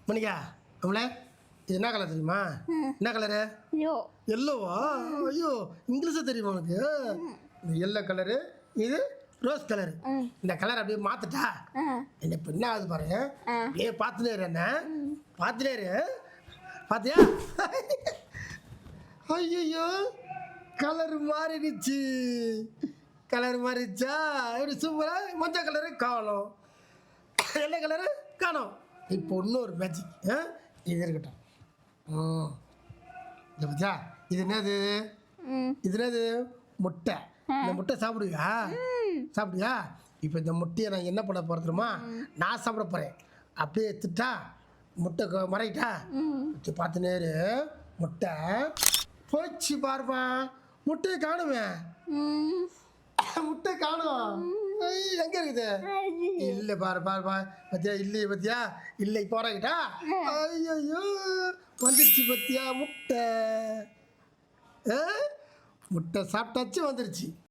மணிக்கா அவளே இது என்ன கலர் தெரியுமா? என்ன கலரு? எல்லோவா? ஐயோ இங்கிலீஷே தெரியுமா உனக்கு? இந்த எல்லோ கலரு, இது ரோஸ் கலரு. இந்த கலர் அப்படியே மாத்துட்டா என்ன இப்போ என்ன ஆகுது பாரு. அப்படியே பார்த்துனே இரு, என்ன பார்த்துனே இரு. பார்த்தியா? ஐயோ கலர் மாறிடுச்சு. கலர் மாறிடுச்சா? எப்படி சூப்பரா மஞ்சள் கலரு காணும், வெள்ளை கலரு காணும். இப்போ இன்னொரு மேஜிக். இது இருக்கட்டும். இது பத்தியா? இது என்னது? இது என்னது? முட்டை. இந்த முட்டை சாப்பிடுவியா? சாப்பிடுவியா? இப்போ இந்த முட்டையை நான் என்ன பண்ண போகிறேன் தெரியுமா? நான் சாப்பிட போகிறேன். அப்படியே எடுத்துட்டா முட்டை மறைக்கிட்டா பார்த்து நேரு. முட்டை போச்சு பாருப்பா. முட்டையை காணுமே. முட்டை காணும். எங்க இருக்குது? இல்ல பாரு பாரு பாரு. பத்தியா? இல்லையே பத்தியா? இல்லை போறாங்கிட்டா. ஐயோ வந்துருச்சு பத்தியா முட்டை. முட்டை சாப்பிட்டாச்சு வந்துருச்சு.